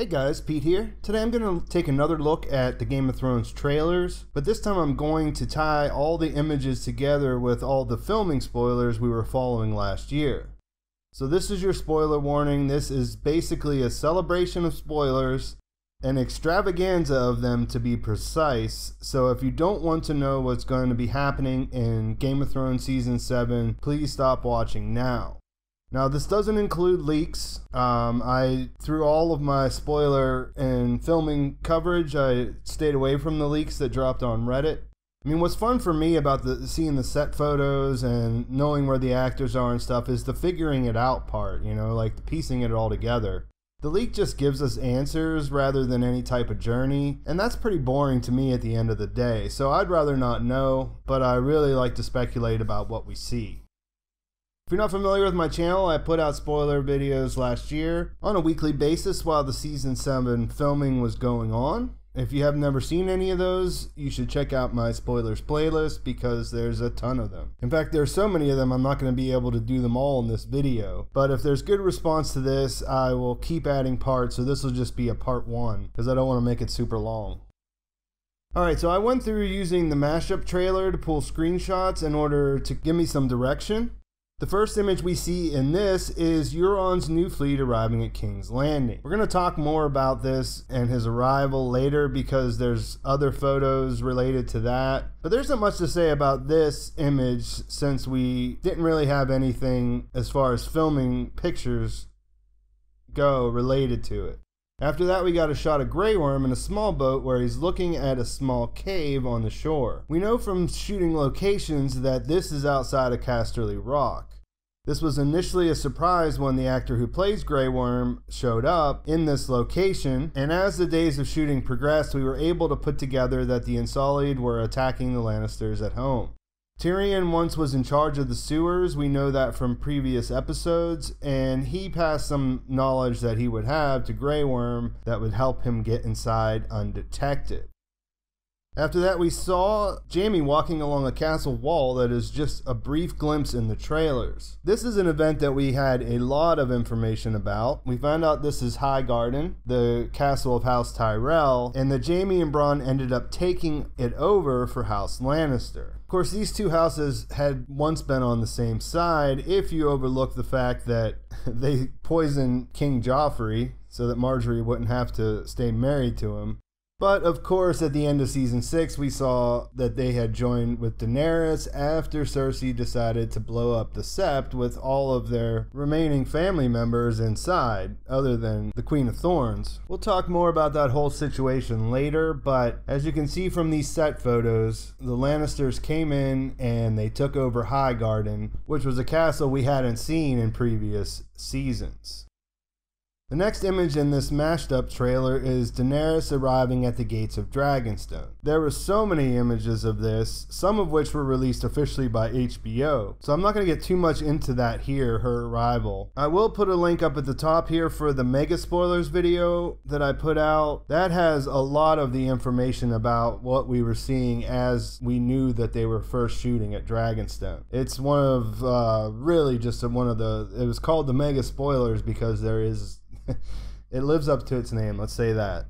Hey guys, Pete here. Today I'm going to take another look at the Game of Thrones trailers, but this time I'm going to tie all the images together with all the filming spoilers we were following last year. So this is your spoiler warning. This is basically a celebration of spoilers, an extravaganza of them to be precise. So if you don't want to know what's going to be happening in Game of Thrones Season 7, please stop watching now. Now, this doesn't include leaks. Through all of my spoiler and filming coverage, I stayed away from the leaks that dropped on Reddit. I mean, what's fun for me about seeing the set photos and knowing where the actors are and stuff is the figuring it out part, you know, like the piecing it all together. The leak just gives us answers rather than any type of journey, and that's pretty boring to me at the end of the day. So I'd rather not know, but I really like to speculate about what we see. If you're not familiar with my channel, I put out spoiler videos last year on a weekly basis while the Season 7 filming was going on. If you have never seen any of those, you should check out my spoilers playlist because there's a ton of them. In fact, there's so many of them I'm not going to be able to do them all in this video. But if there's good response to this, I will keep adding parts, so this will just be a part 1 because I don't want to make it super long. Alright, so I went through using the mashup trailer to pull screenshots in order to give me some direction. The first image we see in this is Euron's new fleet arriving at King's Landing. We're going to talk more about this and his arrival later because there's other photos related to that. But there's not much to say about this image since we didn't really have anything as far as filming pictures go related to it. After that, we got a shot of Greyworm in a small boat where he's looking at a small cave on the shore. We know from shooting locations that this is outside of Casterly Rock. This was initially a surprise when the actor who plays Greyworm showed up in this location, and as the days of shooting progressed, we were able to put together that the Unsullied were attacking the Lannisters at home. Tyrion once was in charge of the sewers, we know that from previous episodes, and he passed some knowledge that he would have to Greyworm that would help him get inside undetected. After that, we saw Jaime walking along a castle wall that is just a brief glimpse in the trailers. This is an event that we had a lot of information about. We found out this is Highgarden, the castle of House Tyrell, and that Jaime and Bronn ended up taking it over for House Lannister. Of course, these two houses had once been on the same side if you overlook the fact that they poisoned King Joffrey so that Marjorie wouldn't have to stay married to him. But of course, at the end of Season 6, we saw that they had joined with Daenerys after Cersei decided to blow up the Sept with all of their remaining family members inside, other than the Queen of Thorns. We'll talk more about that whole situation later, but as you can see from these set photos, the Lannisters came in and they took over Highgarden, which was a castle we hadn't seen in previous seasons. The next image in this mashed up trailer is Daenerys arriving at the gates of Dragonstone. There were so many images of this, some of which were released officially by HBO, so I'm not going to get too much into that here, her arrival. I will put a link up at the top here for the mega spoilers video that I put out. That has a lot of the information about what we were seeing as we knew that they were first shooting at Dragonstone. It's one of, really just one of it was called the mega spoilers because there is it lives up to its name, let's say that.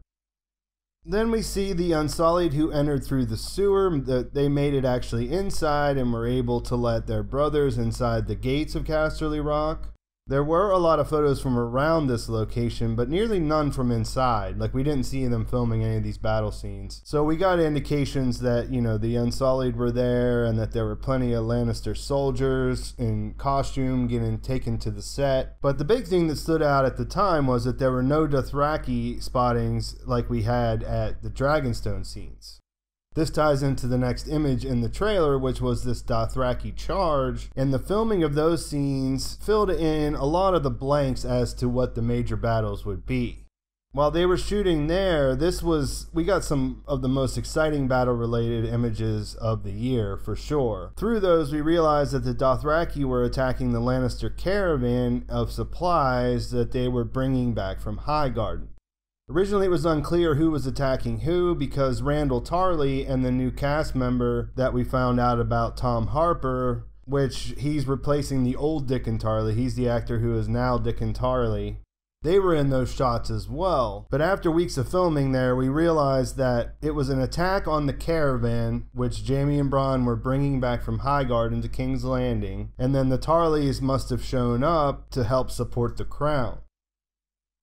Then we see the Unsullied who entered through the sewer. They made it actually inside and were able to let their brothers inside the gates of Casterly Rock. There were a lot of photos from around this location, but nearly none from inside. Like, we didn't see them filming any of these battle scenes. So we got indications that, you know, the Unsullied were there and that there were plenty of Lannister soldiers in costume getting taken to the set. But the big thing that stood out at the time was that there were no Dothraki spottings like we had at the Dragonstone scenes. This ties into the next image in the trailer, which was this Dothraki Charge, and the filming of those scenes filled in a lot of the blanks as to what the major battles would be. While they were shooting there, we got some of the most exciting battle-related images of the year, for sure. Through those, we realized that the Dothraki were attacking the Lannister caravan of supplies that they were bringing back from Highgarden. Originally, it was unclear who was attacking who because Randall Tarley and the new cast member that we found out about, Tom Harper, which he's replacing the old Dickon Tarley. He's the actor who is now Dickon Tarley. They were in those shots as well. But after weeks of filming there, we realized that it was an attack on the caravan, which Jaime and Bronn were bringing back from Highgarden to King's Landing, and then the Tarleys must have shown up to help support the crown.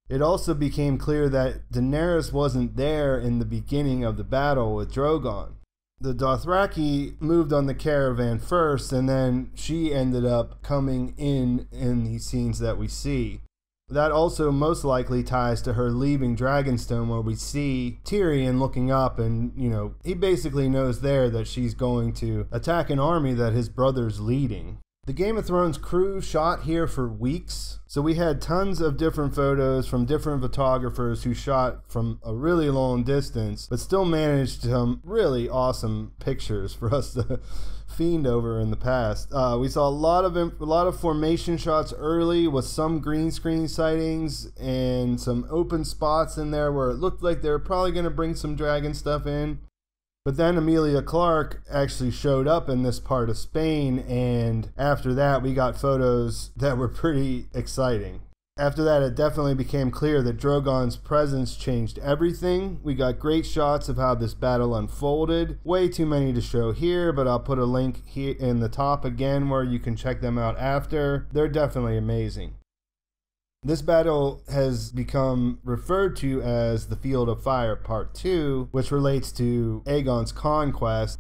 It also became clear that Daenerys wasn't there in the beginning of the battle with Drogon. The Dothraki moved on the caravan first, and then she ended up coming in these scenes that we see. That also most likely ties to her leaving Dragonstone, where we see Tyrion looking up and, he basically knows there that she's going to attack an army that his brother's leading. The Game of Thrones crew shot here for weeks, so we had tons of different photos from different photographers who shot from a really long distance, but still managed some really awesome pictures for us to fiend over in the past. We saw a lot of formation shots early with some green screen sightings and some open spots in there where it looked like they were probably going to bring some dragon stuff in. But then Emilia Clarke actually showed up in this part of Spain, and after that we got photos that were pretty exciting. After that, it definitely became clear that Drogon's presence changed everything. We got great shots of how this battle unfolded. Way too many to show here, but I'll put a link here in the top again where you can check them out after. They're definitely amazing. This battle has become referred to as the Field of Fire Part 2, which relates to Aegon's conquest.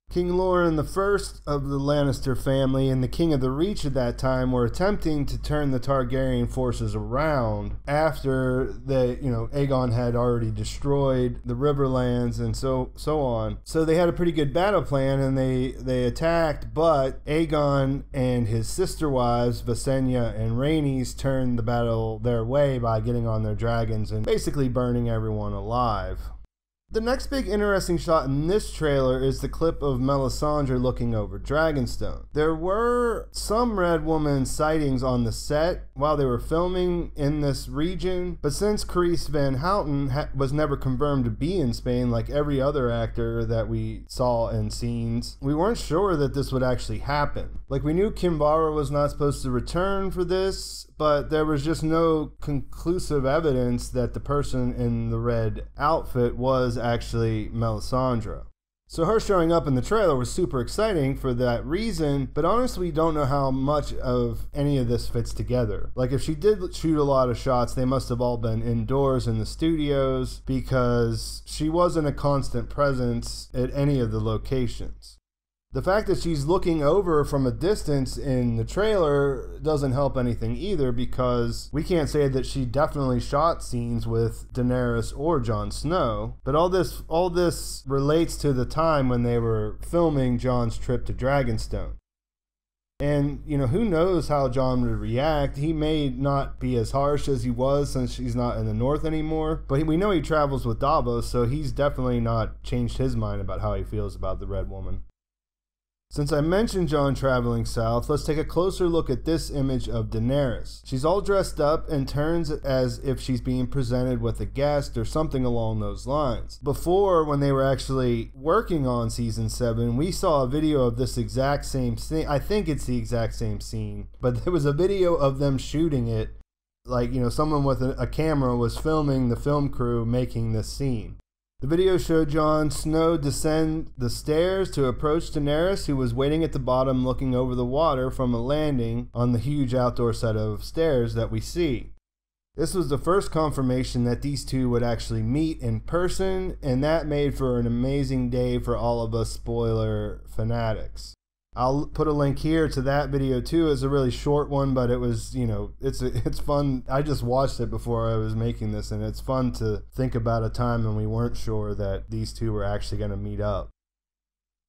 King Loren I of the Lannister family and the King of the Reach at that time were attempting to turn the Targaryen forces around after Aegon had already destroyed the Riverlands and so on. So they had a pretty good battle plan, and they attacked, but Aegon and his sister wives, Visenya and Rhaenys, turned the battle their way by getting on their dragons and basically burning everyone alive. The next big interesting shot in this trailer is the clip of Melisandre looking over Dragonstone. There were some Red Woman sightings on the set while they were filming in this region, but since Carice Van Houten was never confirmed to be in Spain like every other actor that we saw in scenes, we weren't sure that this would actually happen. Like, we knew Kimbara was not supposed to return for this, but there was just no conclusive evidence that the person in the red outfit was actually Melisandre. So her showing up in the trailer was super exciting for that reason, but honestly we don't know how much of any of this fits together. Like, if she did shoot a lot of shots, they must have all been indoors in the studios, because she wasn't a constant presence at any of the locations. The fact that she's looking over from a distance in the trailer doesn't help anything either, because we can't say that she definitely shot scenes with Daenerys or Jon Snow. But all this relates to the time when they were filming Jon's trip to Dragonstone. And, who knows how Jon would react. He may not be as harsh as he was since she's not in the north anymore. But we know he travels with Davos, so he's definitely not changed his mind about how he feels about the Red Woman. Since I mentioned Jon traveling south, let's take a closer look at this image of Daenerys. She's all dressed up and turns as if she's being presented with a guest or something along those lines. Before, when they were actually working on season 7, we saw a video of this exact same scene. I think it's the exact same scene, but there was a video of them shooting it. Like, someone with a camera was filming the film crew making this scene. The video showed Jon Snow descend the stairs to approach Daenerys, who was waiting at the bottom looking over the water from a landing on the huge outdoor set of stairs that we see. This was the first confirmation that these two would actually meet in person, and that made for an amazing day for all of us spoiler fanatics. I'll put a link here to that video too. It's a really short one, but it was, it's fun. I just watched it before I was making this, and it's fun to think about a time when we weren't sure that these two were actually going to meet up.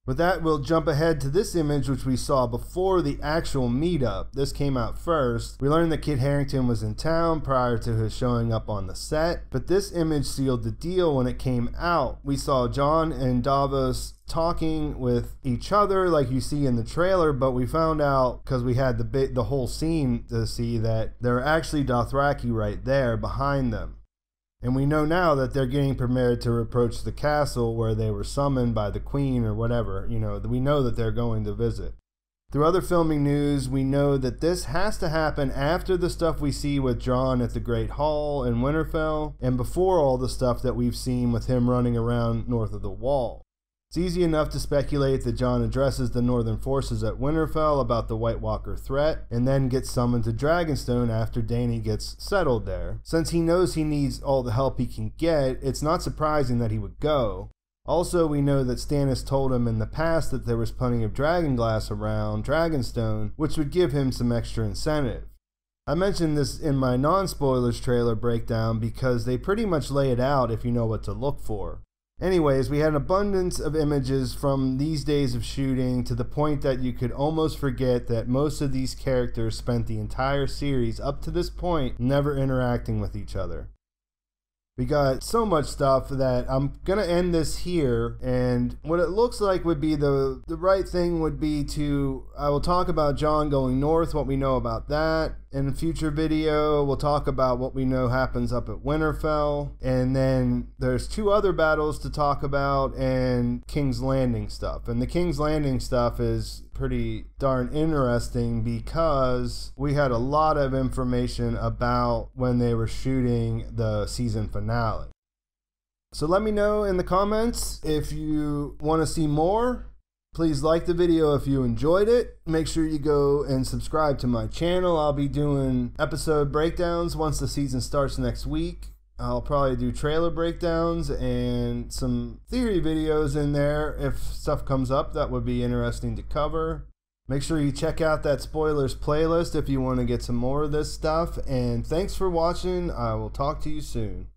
With that, we'll jump ahead to this image, which we saw before the actual meetup. This came out first. We learned that Kit Harington was in town prior to his showing up on the set, but this image sealed the deal when it came out. We saw Jon and Davos talking with each other like you see in the trailer, but we found out, because we had the whole scene to see, that there are actually Dothraki right there behind them. And we know now that they're getting prepared to approach the castle where they were summoned by the queen or whatever. We know that they're going to visit. Through other filming news, we know that this has to happen after the stuff we see with Jon at the Great Hall in Winterfell, and before all the stuff that we've seen with him running around north of the Wall. It's easy enough to speculate that Jon addresses the northern forces at Winterfell about the White Walker threat, and then gets summoned to Dragonstone after Dany gets settled there. Since he knows he needs all the help he can get, it's not surprising that he would go. Also, we know that Stannis told him in the past that there was plenty of dragonglass around Dragonstone, which would give him some extra incentive. I mentioned this in my non-spoilers trailer breakdown because they pretty much lay it out if you know what to look for. Anyways, we had an abundance of images from these days of shooting to the point that you could almost forget that most of these characters spent the entire series up to this point never interacting with each other. We got so much stuff that I'm going to end this here, and what it looks like would be the right thing would be I will talk about Jon going north, what we know about that. In a future video, we'll talk about what we know happens up at Winterfell, and then there's 2 other battles to talk about and King's Landing stuff. And the King's Landing stuff is pretty darn interesting because we had a lot of information about when they were shooting the season finale. So let me know in the comments if you want to see more. Please like the video if you enjoyed it. Make sure you go and subscribe to my channel. I'll be doing episode breakdowns once the season starts next week. I'll probably do trailer breakdowns and some theory videos in there if stuff comes up that would be interesting to cover. Make sure you check out that spoilers playlist if you want to get some more of this stuff. And thanks for watching. I will talk to you soon.